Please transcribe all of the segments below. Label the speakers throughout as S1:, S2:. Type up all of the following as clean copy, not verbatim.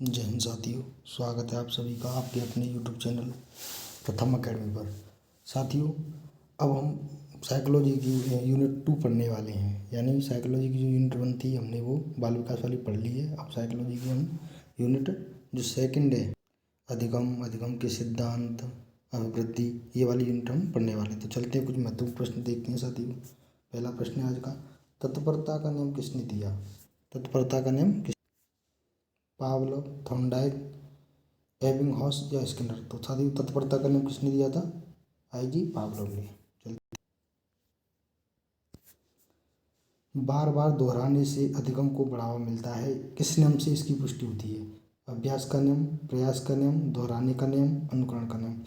S1: जय हिंद साथियों, स्वागत है आप सभी का आपके अपने यूट्यूब चैनल प्रथम अकेडमी पर। साथियों, अब हम साइकोलॉजी की यूनिट 2 पढ़ने वाले हैं। यानी साइकोलॉजी की जो यूनिट 1 थी हमने वो बाल विकास वाली पढ़ ली है। अब साइकोलॉजी की हम यूनिट जो सेकंड है, अधिगम के सिद्धांत, अभिवृद्धि, ये वाली यूनिट हम पढ़ने वाले हैं। तो चलते हैं, कुछ महत्वपूर्ण प्रश्न देखते हैं साथियों। पहला प्रश्न है आज का, तत्परता का नियम किसने दिया? तत्परता का नियम पावलोव, थॉर्नडाइक, एबिंगहॉस या स्किनर? तो साथियों, तत्परता का नियम किसने दिया था? आई.जी. पावलोव ने। बार बार दोहराने से अधिगम को बढ़ावा मिलता है, किस नियम से इसकी पुष्टि होती है? अभ्यास का नियम, प्रयास का नियम, दोहराने का नियम, अनुकरण का नियम?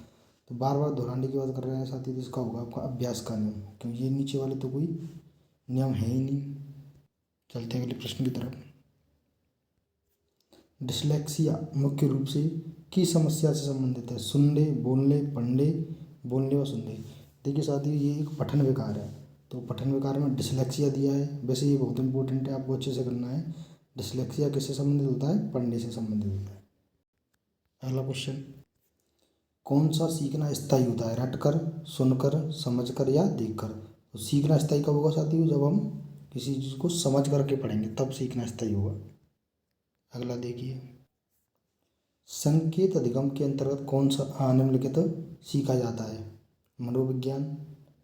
S1: तो बार बार दोहराने की बात कर रहे हैं साथी, तो इसका होगा आपका अभ्यास का नियम, क्योंकि ये नीचे वाले तो कोई नियम है ही नहीं। चलते हैं अगले प्रश्न की तरफ। डिसलेक्सिया मुख्य रूप से किस समस्या से संबंधित है? सुनने, बोलने, पढ़ने, बोलने व सुनने? देखिए साथियों, ये एक पठन विकार है। तो पठन विकार में डिसलेक्सिया दिया है। वैसे ये बहुत इंपॉर्टेंट है, आपको अच्छे से करना है। डिसलेक्सिया किससे संबंधित होता है? पढ़ने से संबंधित होता है। अगला क्वेश्चन, कौन सा सीखना स्थायी होता है? रटकर, सुनकर, समझकर या देखकर? तो सीखना स्थायी कब होगा साथियों? जब हम किसी चीज़ को समझ करके पढ़ेंगे, तब सीखना स्थायी होगा। अगला देखिए, संकेत अधिगम के अंतर्गत कौन सा निम्नलिखित सीखा जाता है? मनोविज्ञान,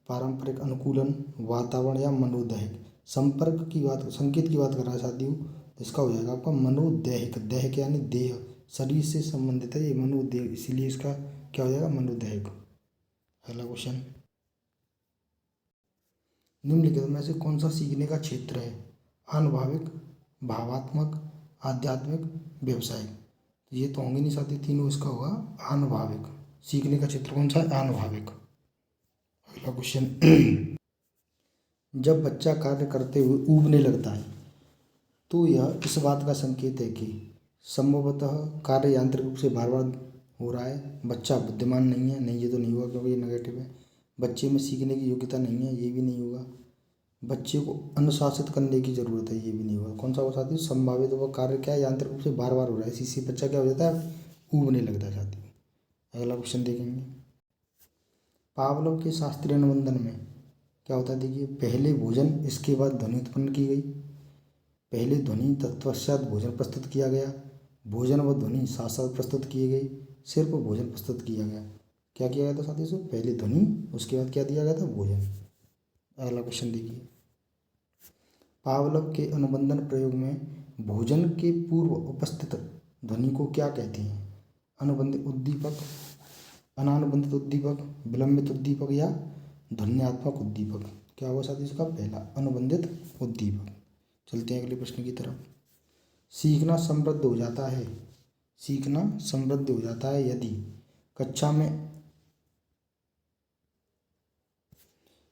S1: पारंपरिक अनुकूलन, वातावरण या मनोदैहिक? संपर्क की बात, संकेत की बात कर रहा है साथियों, तो इसका हो जाएगा आपका मनोदैहिक। दैहिक यानी देह, शरीर से संबंधित है ये मनोदेह, इसीलिए इसका क्या हो जाएगा? मनोदैहिक। अगला क्वेश्चन, निम्नलिखित में से कौन सा सीखने का क्षेत्र है? अनुभविक, भावात्मक, आध्यात्मिक, व्यवसायिक? ये तो होंगे नहीं साथी तीनों, इसका होगा आनुभाविक। सीखने का क्षेत्र कौन सा है? आनुभाविक। अगला क्वेश्चन, जब बच्चा कार्य करते हुए ऊबने लगता है तो यह इस बात का संकेत है कि संभवतः कार्य यांत्रिक रूप से बार बार हो रहा है। बच्चा बुद्धिमान नहीं है, नहीं ये तो नहीं होगा क्योंकि ये नेगेटिव है। बच्चे में सीखने की योग्यता नहीं है, ये भी नहीं होगा। बच्चे को अनुशासित करने की जरूरत है, ये भी नहीं होगा। कौन सा होगा साथी? संभावित वह कार्य क्या है? यांत्रिक रूप से बार बार हो रहा है, इसी से बच्चा क्या हो जाता है? ऊबने लगता है साथी। अगला क्वेश्चन देखेंगे, पावलोव के शास्त्रीय अनुबंधन में क्या होता है? देखिए, पहले भोजन, इसके बाद ध्वनि उत्पन्न की गई। पहले ध्वनि, तत्पश्चात भोजन प्रस्तुत किया गया। भोजन व ध्वनि साथ साथ प्रस्तुत किए गए, सिर्फ भोजन प्रस्तुत किया गया। क्या किया गया था साथी? सो पहले ध्वनि, उसके बाद क्या दिया गया था? भोजन। अगला क्वेश्चन देखिए, पावलोव के अनुबंधन प्रयोग में भोजन के पूर्व उपस्थित ध्वनि को क्या कहते हैं? अनुबंधित उद्दीपक, अनानुबंधित उद्दीपक, विलंबित उद्दीपक या ध्वन्यात्मक उद्दीपक? क्या होगा साथी इसका? पहला, अनुबंधित उद्दीपक। चलते हैं अगले प्रश्न की तरफ। सीखना समृद्ध हो जाता है, सीखना समृद्ध हो जाता है यदि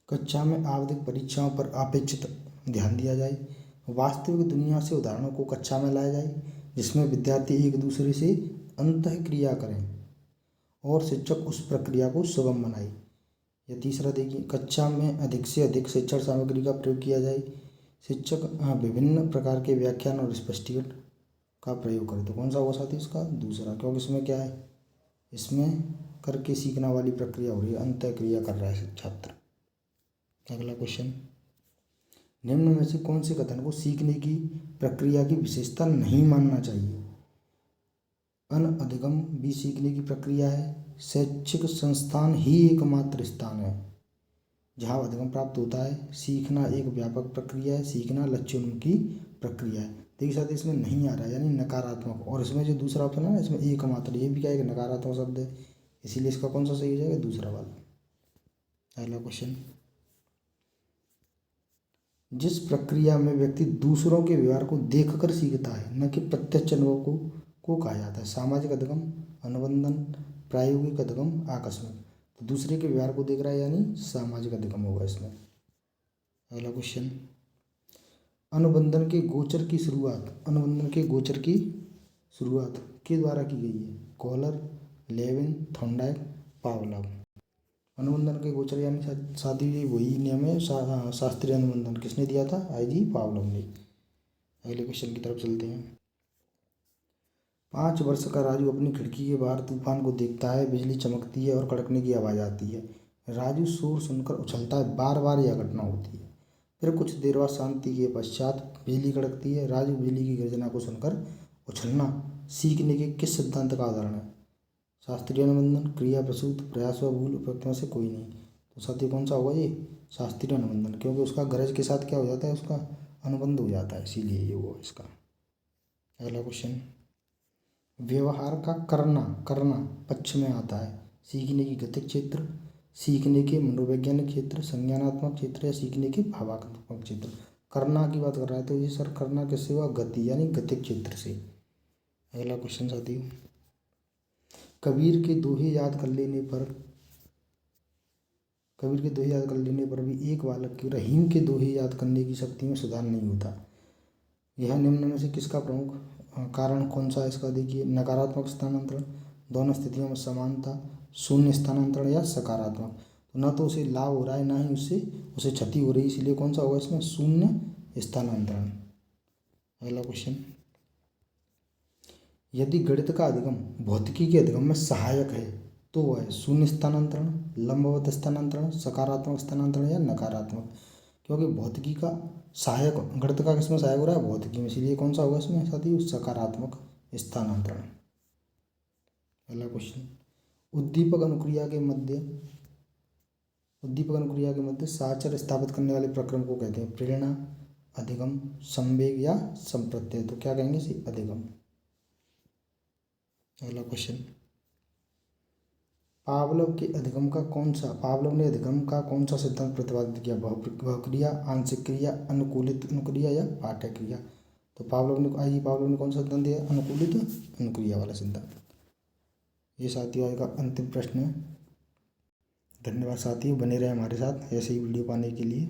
S1: कक्षा में आवधिक परीक्षाओं पर अपेक्षित ध्यान दिया जाए, वास्तविक दुनिया से उदाहरणों को कक्षा में लाया जाए जिसमें विद्यार्थी एक दूसरे से अंतःक्रिया करें और शिक्षक उस प्रक्रिया को सुगम बनाए। या तीसरा देखिए, कक्षा में अधिक से अधिक शिक्षण सामग्री का प्रयोग किया जाए, शिक्षक विभिन्न प्रकार के व्याख्यान और स्पष्टीकरण का प्रयोग करें। तो कौन सा होगा साथी इसका? दूसरा, क्योंकि इसमें क्या है? इसमें करके सीखना वाली प्रक्रिया हो रही है, अंतःक्रिया कर रहा है छात्र। अगला क्वेश्चन, निम्न में से कौन से कथन को सीखने की प्रक्रिया की विशेषता नहीं मानना चाहिए? अधिगम भी सीखने की प्रक्रिया है। शैक्षिक संस्थान ही एकमात्र स्थान है जहाँ अधिगम प्राप्त होता है। सीखना एक व्यापक प्रक्रिया है, सीखना लक्ष्योन्मुखी प्रक्रिया है। देखिए साथ इसमें नहीं आ रहा है, यानी नकारात्मक। और इसमें जो दूसरा ऑप्शन है ना, इसमें एकमात्र, ये भी क्या है? नकारात्मक शब्द है, इसीलिए इसका कौन सा सही हो जाएगा? दूसरा वाला। अगला क्वेश्चन, जिस प्रक्रिया में व्यक्ति दूसरों के व्यवहार को देखकर सीखता है, न कि प्रत्यक्ष अनुभव को कहा जाता है? सामाजिक अधिगम, अनुबंधन, प्रायोगिक अधिगम, आकस्मिक? तो दूसरे के व्यवहार को देख रहा है, यानी सामाजिक अधिगम होगा इसमें। अगला क्वेश्चन, अनुबंधन के गोचर की शुरुआत के द्वारा की गई है? Kohler, Lewin, Thorndike, Pavlov? अनुबंधन के गोचर यानी साथी वही नियम है, शास्त्रीय अनुबंधन किसने दिया था? आई.जी. पावलोव ने। अगले क्वेश्चन की तरफ चलते हैं, 5 वर्ष का राजू अपनी खिड़की के बाहर तूफान को देखता है। बिजली चमकती है और कड़कने की आवाज़ आती है। राजू शोर सुनकर उछलता है। बार बार यह घटना होती है। फिर कुछ देर बाद शांति के पश्चात बिजली कड़कती है। राजू बिजली की गर्जना को सुनकर उछलना सीखने के किस सिद्धांत का उदाहरण है? शास्त्रीय अनुबंधन, क्रिया प्रसूत, प्रयास व भूल, उपयुक्त में से कोई नहीं। तो साथी कौन सा होगा ये? शास्त्रीय अनुबंधन, क्योंकि उसका गरज के साथ क्या हो जाता है, उसका अनुबंध हो जाता है, इसीलिए ये हुआ इसका। अगला क्वेश्चन, व्यवहार का करना करना पक्ष में आता है। सीखने की गतिक क्षेत्र, सीखने के मनोवैज्ञानिक क्षेत्र, संज्ञानात्मक क्षेत्र या सीखने के भावात्मक क्षेत्र। करना की बात कर रहा है तो ये सर करना किससे हुआ? गति यानी गतिक क्षेत्र से। अगला क्वेश्चन साथियों, कबीर के दोहे याद कर लेने पर भी एक बालक की रहीम के दोहे याद करने की शक्ति में सुधार नहीं होता। यह निम्न में से किसका प्रमुख कारण कौन सा है इसका? देखिए, नकारात्मक स्थानांतरण, दोनों स्थितियों में समानता, शून्य स्थानांतरण या सकारात्मक। तो न तो उसे लाभ हो रहा है, ना ही उसे क्षति हो रही है, इसलिए कौन सा होगा इसमें? शून्य स्थानांतरण। अगला क्वेश्चन, यदि गणित का अधिगम भौतिकी के अधिगम में सहायक है तो वह है शून्य स्थानांतरण, लंबवत स्थानांतरण, सकारात्मक स्थानांतरण या नकारात्मक। क्योंकि भौतिकी का सहायक, गणित का किसमें सहायक हो रहा है? भौतिकी में, इसलिए कौन सा होगा इसमें साथी? सकारात्मक स्थानांतरण। अगला क्वेश्चन, उद्दीपक अनुक्रिया के मध्य साचर स्थापित करने वाले प्रक्रम को कहते हैं? प्रेरणा, अधिगम, संवेग या संप्रत्यय। तो क्या कहेंगे इसे? अधिगम। अगला क्वेश्चन, पावलोव ने अधिगम का कौन सा सिद्धांत प्रतिपादित किया? बहुक्रिया, आंशिक क्रिया, अनुकूलित अनुक्रिया या पाठ्य क्रिया। तो पावलोव ने कौन सा सिद्धांत दिया? अनुकूलित अनुक्रिया वाला सिद्धांत। ये साथियों आज का अंतिम प्रश्न है। धन्यवाद साथियों, बने रहे हमारे साथ ऐसे ही वीडियो पाने के लिए।